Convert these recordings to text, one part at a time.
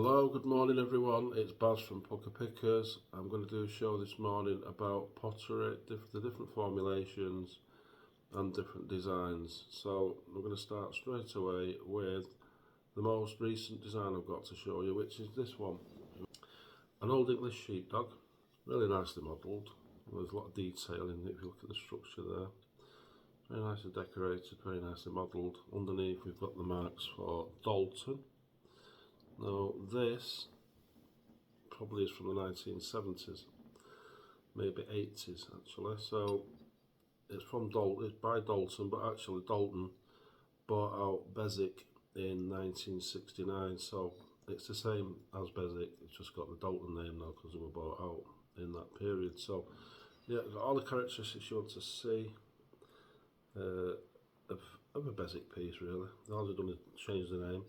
Hello, good morning everyone, it's BAZ from Pukka Pickers. I'm going to do a show this morning about pottery, the different formulations and different designs. So I'm going to start straight away with the most recent design I've got to show you, which is this one. An Old English sheepdog, really nicely modelled. There's a lot of detail in it if you look at the structure there. Very nicely decorated, very nicely modelled. Underneath we've got the marks for Dalton. Now this probably is from the 1970s, maybe 80s actually. So it's from Dalton, it's by Dalton, but actually Dalton bought out BAZ in 1969. So it's the same as BAZ, it's just got the Dalton name now because they were bought out in that period. So yeah, all the characteristics you want to see of a BAZ piece really. All they've done is change the name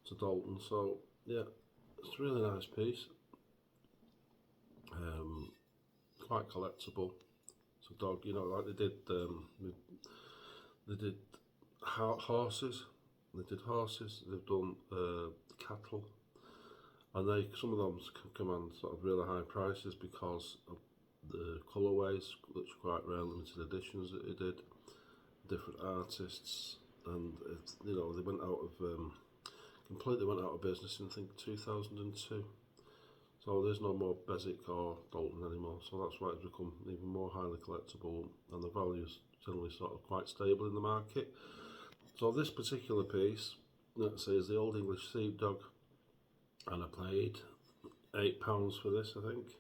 to Dalton. So yeah, it's a really nice piece, quite collectible. It's a dog, you know, like they did horses, they've done cattle, and some of them can command sort of really high prices because of the colourways, which are quite rare, limited editions that he did, different artists, and you know, they went out of completely went out of business in I think 2002. So there's no more BAZ or Dalton anymore, so that's why it's become even more highly collectible, and the value's generally sort of quite stable in the market. So this particular piece, let's say, is the Old English sheepdog, and I paid £8 for this, I think,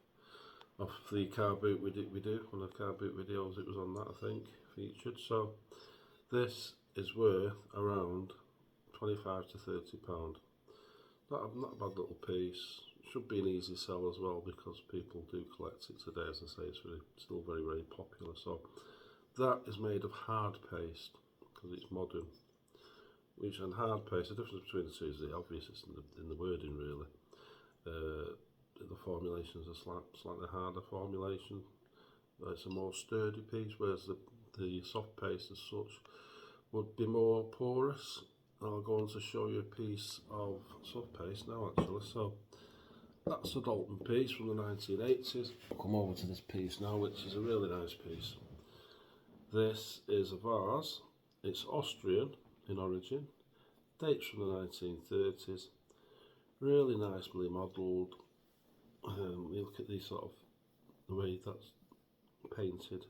off the car boot we do one of the car boot videos. It was on that, I think, featured. So this is worth around £25 to £30. Not a bad little piece. Should be an easy sell as well because people do collect it today. As I say, it's still very popular. So that is made of hard paste because it's modern. Which, and hard paste, the difference between the two is the obvious, it's in the wording really. The formulation is a slightly harder formulation. It's a more sturdy piece, whereas the soft paste as such would be more porous. I'll go on to show you a piece of soft paste now actually. So that's a Dalton piece from the 1980s. I'll come over to this piece now, which is a really nice piece. This is a vase. It's Austrian in origin, dates from the 1930s, really nicely modelled. You look at the sort of the way that's painted,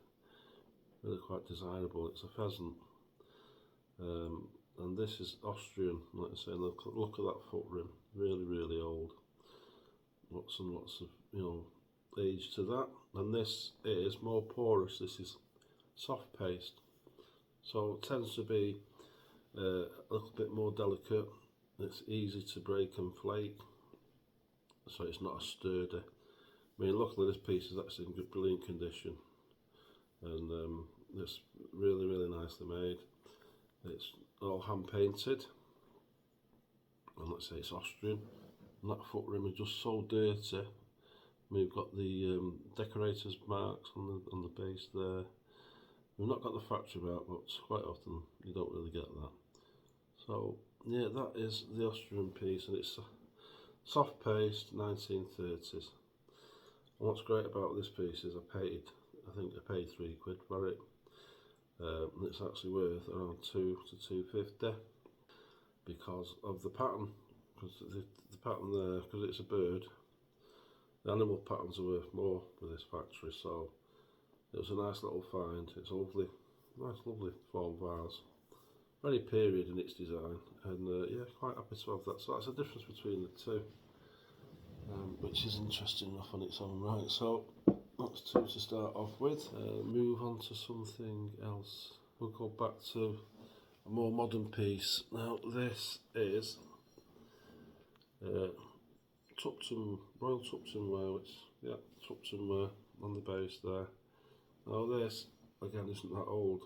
really quite desirable. It's a pheasant. And this is Austrian, like I say. Look at that foot rim, really old. Lots and lots of, you know, age to that. And this is more porous. This is soft paste, so it tends to be a little bit more delicate. It's easy to break and flake, so it's not as sturdy. I mean, luckily this piece is actually in brilliant condition, and it's really nicely made. It's all hand painted, and let's say it's Austrian, and that foot rim is just so dirty. We've got the decorator's marks on the base there. We've not got the factory mark, but quite often you don't really get that. So yeah, that is the Austrian piece, and it's soft paste, 1930s. And what's great about this piece is I think I paid £3 for it. And it's actually worth around £2 to £2.50 because of the pattern. Because the pattern there, because it's a bird, the animal patterns are worth more with this factory. So it was a nice little find. It's a lovely form vase. Very period in its design, and yeah, quite happy to have that. So that's the difference between the two, which is interesting enough on its own right. So that's two to start off with. Move on to something else. We'll go back to a more modern piece. Now this is Royal Tupton ware, Tupton ware on the base there. Now this, again, isn't that old.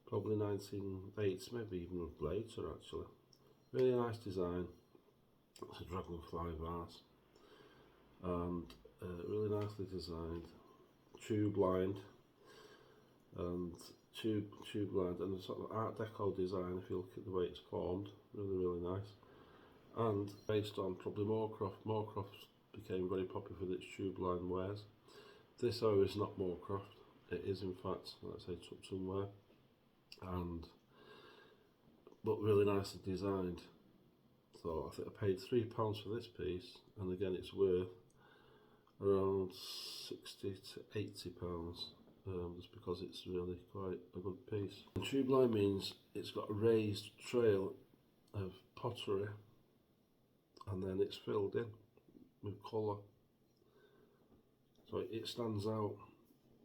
Probably 1980s, maybe even later actually. Really nice design. It's a dragonfly vase, and really nicely designed. Tube lined, and a sort of Art Deco design. If you look at the way it's formed, really nice. and based on probably Moorcroft. Moorcroft became very popular with its tube line wares. This however is not Moorcroft, it is in fact, let's say, Tupton ware, but really nicely designed. So I think I paid £3 for this piece, and again it's worth around £60 to £80, just because it's really quite a good piece. And tube line means it's got a raised trail of pottery, and then it's filled in with colour, so it stands out,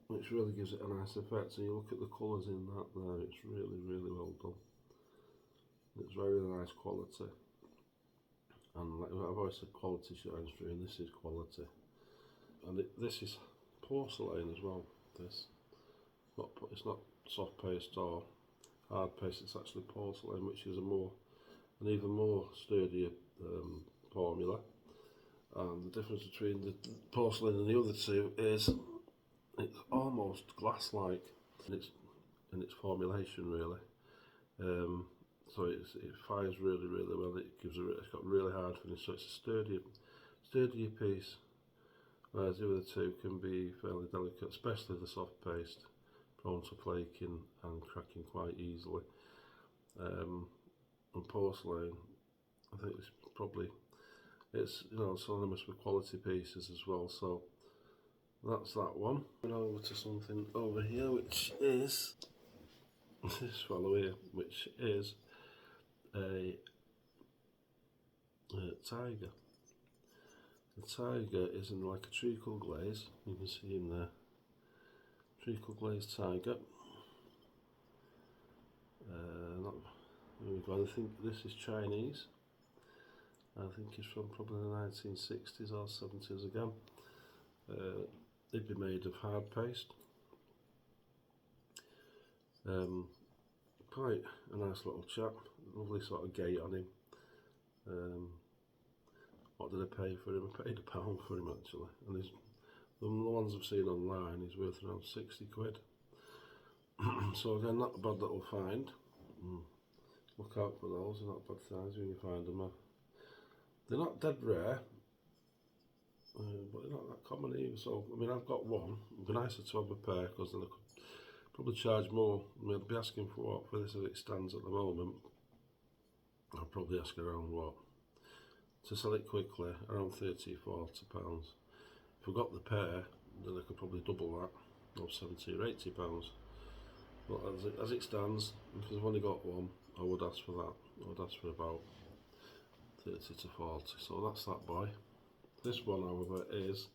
which really gives it a nice effect. And you look at the colours in that there, it's really well done. It's very nice quality, and like I've always said, quality shines through, and this is quality. And this is porcelain as well. This, it's not soft paste or hard paste. It's actually porcelain, which is an even more sturdier formula. And the difference between the porcelain and the other two is it's almost glass-like in its formulation, really. So it fires really well. It's got really hard finish, so it's a sturdier piece. Whereas the other two can be fairly delicate, especially the soft paste, prone to flaking and cracking quite easily. And porcelain, I think it's synonymous with quality pieces as well. So that's that one. Going over to something over here, which is this fellow here, which is a tiger. The tiger is in like a treacle glaze. You can see in there, treacle glazed tiger. There we go. I think this is Chinese. I think it's from probably the 1960s or 70s again. It'd be made of hard paste. Quite a nice little chap, lovely sort of gait on him. What did I pay for him? I paid £1 for him actually, and the ones I've seen online, he's worth around 60 quid. So again, not a bad little find. Look out for those, they're not bad size when you find them. They're not dead rare, but they're not that common either. So I mean, I've got one. It'd be nicer to have a pair, because then I could probably charge more. I mean, I'd be asking for this as it stands at the moment. I'll probably ask around what, to sell it quickly, around £30 or £40. If I got the pair, then I could probably double that, or £70 or £80. But as it stands, because I've only got one, I would ask for that. I would ask for about 30 to 40. So that's that boy. This one, however, is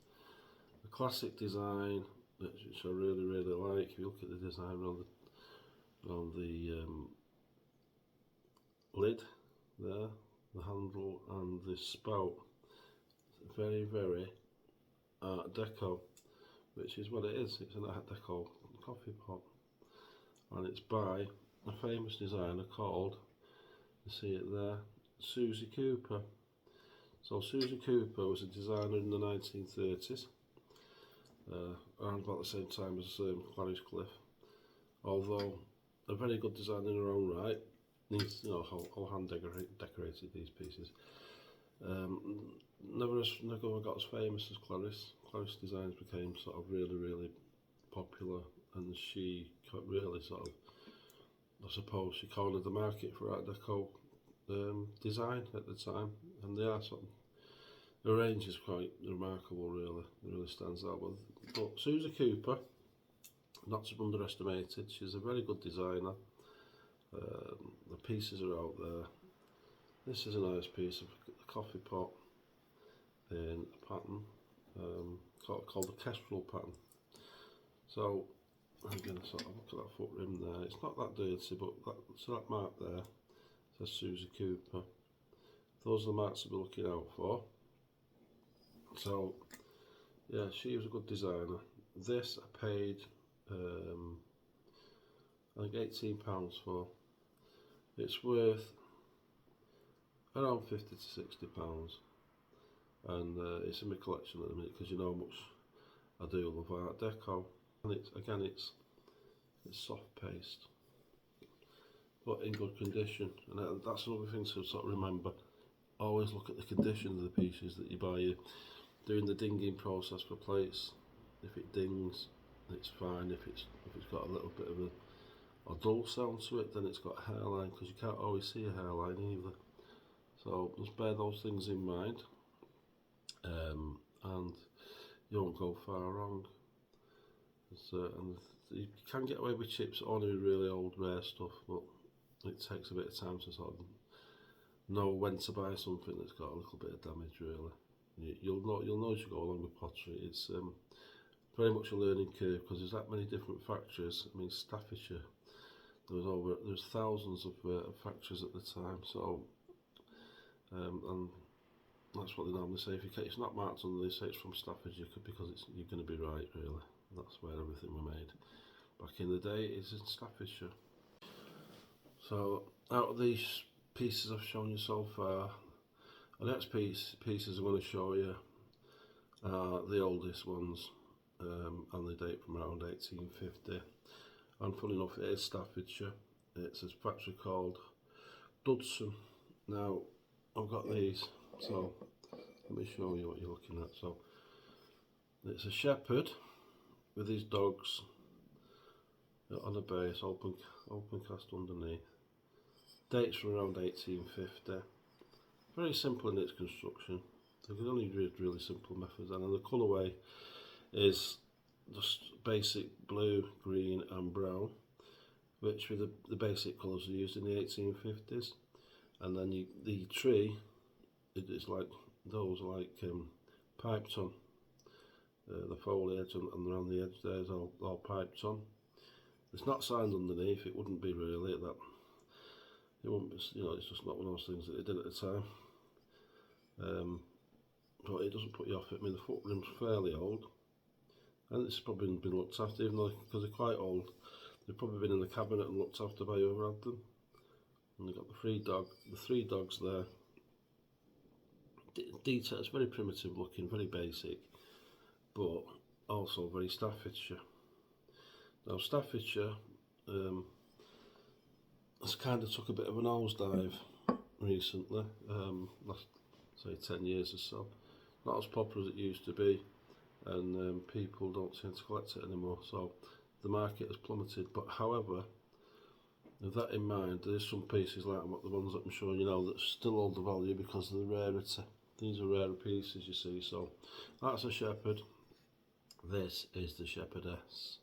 a classic design, which I really like. If you look at the design around the lid there, the handle and the spout, very Art Deco, which is what it is. It's an Art Deco coffee pot, and it's by a famous designer called, you see it there, Susie Cooper. So Susie Cooper was a designer in the 1930s, around about the same time as Clarice Cliff. Although a very good designer in her own right, needs, all hand decorated these pieces. Never got as famous as Clarice. Clarice designs became sort of really popular, and she really sort of, I suppose, she cornered the market for Art Deco design at the time, and they are sort of, the range is quite remarkable, really. It really stands out. But Susie Cooper, not to be underestimated, she's a very good designer. The pieces are out there. This is a nice piece of a coffee pot in a pattern called the Kestrel pattern. So I'm going to sort of look at that foot rim there. It's not that dirty, but that mark there says Susie Cooper. Those are the marks to be looking out for. So yeah, she was a good designer. This I paid I think £18 for. It's worth around £50 to £60, and it's in my collection at the minute, because you know how much I do love Art Deco. And it's soft paste, but in good condition, and that's another thing to sort of remember. always look at the condition of the pieces that you buy. You're doing the dinging process for plates. If it dings, it's fine. If it's got a little bit of a dull sound to it, then it's got a hairline, because you can't always see a hairline either. So just bear those things in mind, and you won't go far wrong. And you can get away with chips on really old rare stuff, but it takes a bit of time to sort of know when to buy something that's got a little bit of damage. Really, you'll know as you go along with pottery. It's very much a learning curve, because there's that many different factories. I mean, Staffordshire, there's thousands of factories at the time. So and that's what they normally say. If it's not marked under, they say it's from Staffordshire, because you're going to be right. Really, that's where everything was made back in the day. It's in Staffordshire. So out of these pieces I've shown you so far, the next pieces I'm going to show you are the oldest ones, and they date from around 1850. And funny enough, it is Staffordshire. It's a factory called Dudson. Now, I've got these, so let me show you what you're looking at. So it's a shepherd with his dogs on a base, open cast underneath. Dates from around 1850. Very simple in its construction. You can only use really simple methods, and the colourway is just basic blue, green and brown, which were the basic colours used in the 1850s. And then the tree, it is like those piped on. The foliage and around the edge there is all piped on. It's not signed underneath. It wouldn't be really that. It wouldn't be, it's just not one of those things that they did at the time. But it doesn't put you off it. I mean, the foot rim's fairly old, and it's probably been looked after, even though, because they're quite old, they've probably been in the cabinet and looked after by whoever had them. And they've got the three dogs there. Detail, it's very primitive looking, very basic, but also very Staffordshire. Now Staffordshire has kind of took a bit of a nosedive recently, last say 10 years or so. Not as popular as it used to be, and people don't seem to collect it anymore, so the market has plummeted. But however, with that in mind, there is some pieces like the ones that I'm showing you now that still hold the value because of the rarity. These are rarer pieces, you see. So that's a shepherd. This is the shepherdess.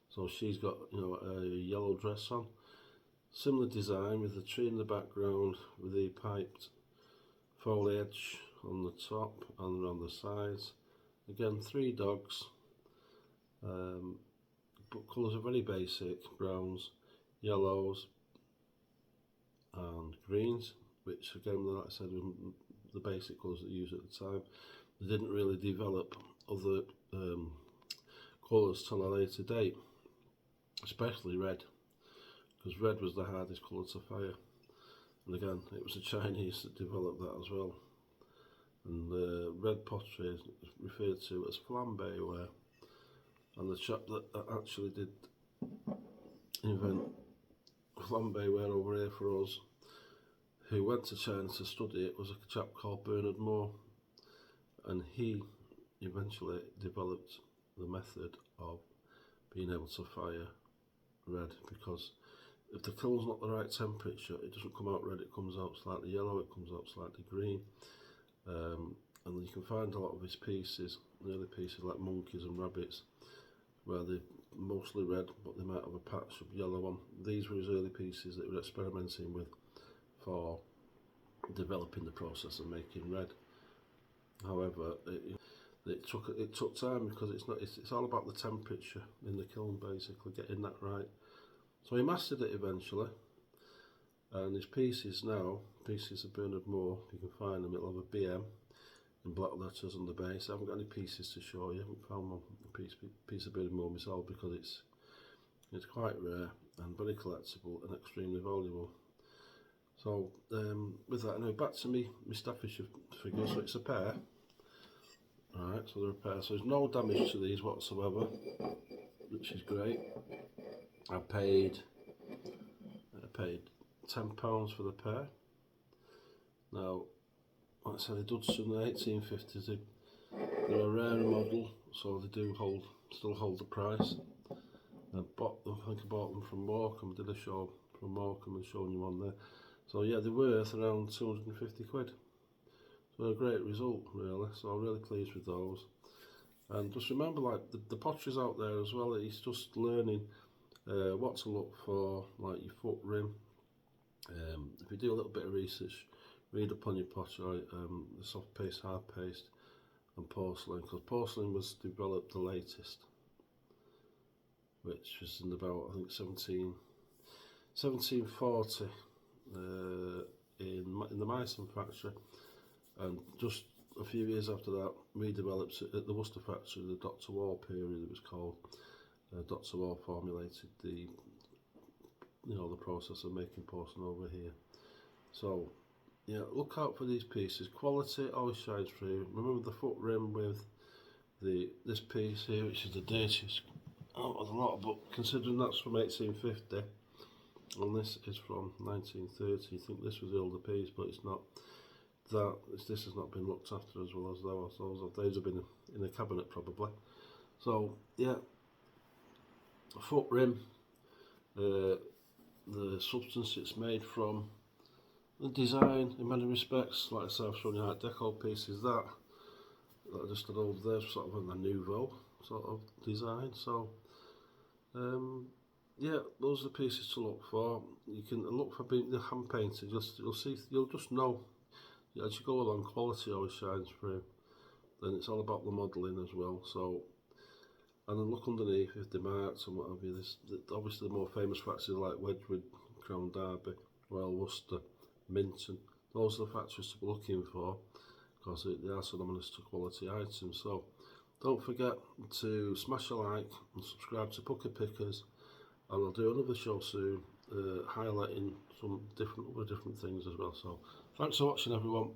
So she's got a yellow dress on, similar design with the tree in the background, with the piped foliage on the top and on the sides. Again, three dogs, but colours are very basic: browns, yellows and greens, which again, like I said, were the basic colours that they used at the time. They didn't really develop other colours till a later date, especially red, because red was the hardest colour to fire. And again, it was the Chinese that developed that as well. And red pottery is referred to as flambe ware. And the chap that actually did invent flambe ware over here for us, who went to China to study it, was a chap called Bernard Moore. And he eventually developed the method of being able to fire red, because if the kiln's not the right temperature, it doesn't come out red, it comes out slightly yellow, it comes out slightly green. And you can find a lot of his pieces, early pieces like monkeys and rabbits, where they're mostly red, but they might have a patch of yellow on. These were his early pieces that he was experimenting with for developing the process of making red. However, it took time, because it's all about the temperature in the kiln, basically getting that right. So he mastered it eventually, and his pieces now, pieces of Bernard Moore, if you can find them, it'll have a BM in black letters on the base. I haven't got any pieces to show you. I haven't found one piece of Bernard Moore myself, because it's quite rare and very collectible and extremely valuable. So with that, now back to my Staffordshire figure. So it's a pair. Alright, so they're a pair. So there's no damage to these whatsoever, which is great. I paid £10 for the pair. Now, like I said, they did some in the 1850s. They're a rare model, so they do still hold the price. I think I bought them from Morecambe. Did a show from Morecambe and showing you one there. So yeah, they're worth around 250 quid. So a great result, really. So I'm really pleased with those. And just remember, like the pottery's out there as well. It's just learning what to look for, like your foot rim. If you do a little bit of research, read up on your pottery, the soft paste, hard paste, and porcelain, because porcelain was developed the latest, which was in about, I think, 1740 in the Meissen factory, and just a few years after that, we developed it at the Worcester factory. The Dr. Wall period, it was called. Dr. Wall formulated the process of making porcelain over here. So yeah, look out for these pieces. Quality always shines through. Remember the foot rim with this piece here, which is the dirtiest out of the lot, but considering that's from 1850 and this is from 1930, you think this was the older piece, but it's not. This has not been looked after as well as those. Those have been in a cabinet probably. So yeah, foot rim, the substance it's made from, the design in many respects, like I said, I've shown you Art Deco pieces that I just did over there, sort of in the Nouveau sort of design. So yeah, those are the pieces to look for. You can look for the hand painted. You'll just know as you go along. Quality always shines through. Then it's all about the modelling as well. So, and then look underneath if they're marked and what have you. Obviously the more famous factories like Wedgwood, Crown Derby, Royal Worcester, Minton. Those are the factories to be looking for, because they are synonymous to quality items. So don't forget to smash a like and subscribe to Pukka Pickers, and I'll do another show soon highlighting some other different things as well. So thanks for watching, everyone.